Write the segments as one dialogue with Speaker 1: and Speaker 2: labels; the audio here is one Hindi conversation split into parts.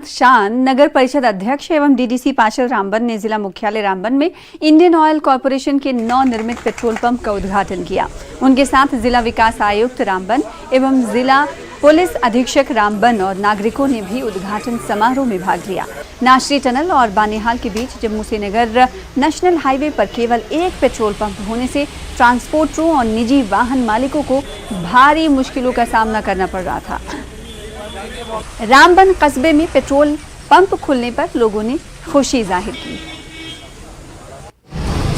Speaker 1: शान नगर परिषद अध्यक्ष एवं डीडीसी पार्षद रामबन ने जिला मुख्यालय रामबन में इंडियन ऑयल कॉरपोरेशन के नवनिर्मित पेट्रोल पंप का उद्घाटन किया। उनके साथ जिला विकास आयुक्त रामबन एवं जिला पुलिस अधीक्षक रामबन और नागरिकों ने भी उद्घाटन समारोह में भाग लिया। नाशरी टनल और बानिहाल के बीच जम्मू से नगर नेशनल हाईवे पर केवल एक पेट्रोल पंप होने से ट्रांसपोर्टरों और निजी वाहन मालिकों को भारी मुश्किलों का सामना करना पड़ रहा था। रामबन कस्बे में पेट्रोल पंप खुलने पर लोगों ने खुशी जाहिर की।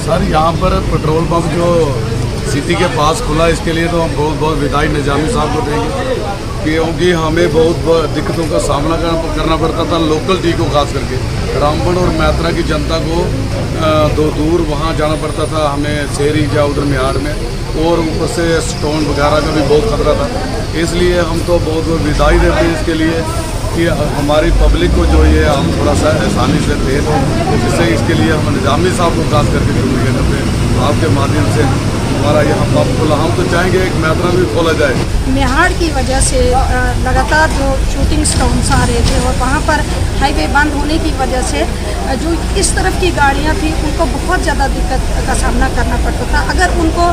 Speaker 2: सर, यहाँ पर पेट्रोल पंप जो सिटी के पास खुला, इसके लिए तो हम बहुत बहुत बधाई निजामी साहब को देंगे, क्योंकि हमें बहुत दिक्कतों का सामना करना पड़ता था। लोकल टी को खास करके रामबन और मैत्रा की जनता को दूर वहाँ जाना पड़ता था, हमें शहरी या उधर मिहाड़ में, और ऊपर से स्टोन वगैरह का भी बहुत खतरा था। इसलिए हम तो बहुत बहुत बधाई देते हैं इसके लिए कि हमारी पब्लिक को जो ये हम थोड़ा सा आसानी से दे दें, जिससे इसके लिए हम निजामी साहब को खास करके शुक्रिया करते हैं। आपके माध्यम से हमारा यहाँ पंप खुला, हम तो चाहेंगे एक मैत्रा भी खोला जाए।
Speaker 3: मिहाड़ की वजह से लगातार जो शूटिंग स्टॉन्स आ रहे थे और वहाँ पर हाईवे बंद होने की वजह से जो इस तरफ की गाड़ियाँ थी उनको बहुत ज़्यादा दिक्कत का सामना करना पड़ता था। अगर उनको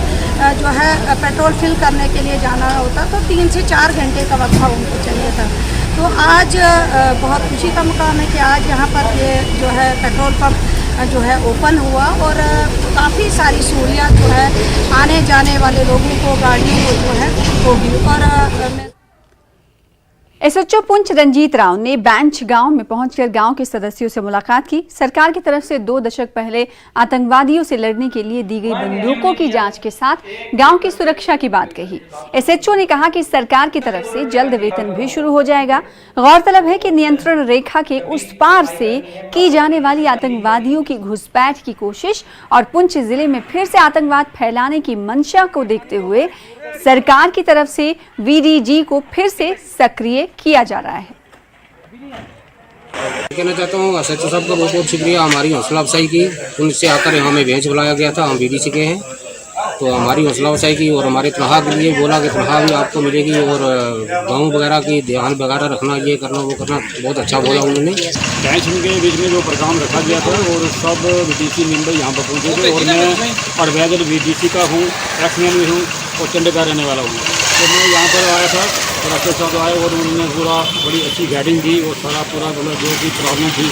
Speaker 3: जो है पेट्रोल फिल करने के लिए जाना होता तो 3 से 4 घंटे का वक्फा उनको चाहिए था। तो आज बहुत खुशी का मुकाम है कि आज यहाँ पर ये जो है पेट्रोल पंप जो है ओपन हुआ और काफ़ी सारी सहूलियत जो है आने जाने वाले लोगों को, गाड़ियों को जो है होगी। और
Speaker 1: एसएचओ पुंछ रंजीत राव ने बैंच गांव में पहुंचकर गांव के सदस्यों से मुलाकात की। सरकार की तरफ से 2 दशक पहले आतंकवादियों से लड़ने के लिए दी गई बंदूकों की जांच के साथ गांव की सुरक्षा की बात कही। एसएचओ ने कहा कि सरकार की तरफ से जल्द वेतन भी शुरू हो जाएगा। गौरतलब है कि नियंत्रण रेखा के उस पार से की जाने वाली आतंकवादियों की घुसपैठ की कोशिश और पुंछ जिले में फिर से आतंकवाद फैलाने की मंशा को देखते हुए सरकार की तरफ से वीडीजी को फिर से सक्रिय किया जा रहा है।
Speaker 4: कहना चाहता हूँ एसएचओ साहब का बहुत बहुत शुक्रिया, हमारी हौसला अफजाई की। उनसे आकर यहाँ हमें बेंच बुलाया गया था, हम बीडीसी के हैं, तो हमारी हौसला अफजाई की और हमारी तनख्वाह के लिए बोला कि तनख्वाह भी आपको मिलेगी और गाँव वगैरह की ध्यान वगैरह रखना, ये करना वो करना, बहुत अच्छा बोला उन्होंने।
Speaker 5: बेंच के बीच में जो प्रोग्राम रखा गया था और सब बीडीसी मेंबर यहाँ पर पहुँचे थे और मैं परवेज़ बीडीसी का हूँ, एक्समैन भी हूँ और चंडे का रहने वाला हूँ। तो मैं यहाँ पर आया था और अच्छे साथ आए और उन्होंने पूरा बड़ी अच्छी गाइडिंग दी और सारा पूरा जो भी प्रॉब्लम थी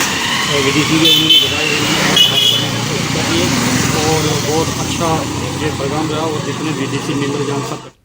Speaker 5: बीडीसी के उन्होंने बताई और बहुत अच्छा ये प्रोग्राम रहा और जितने बीडीसी मेंबर यहाँ सब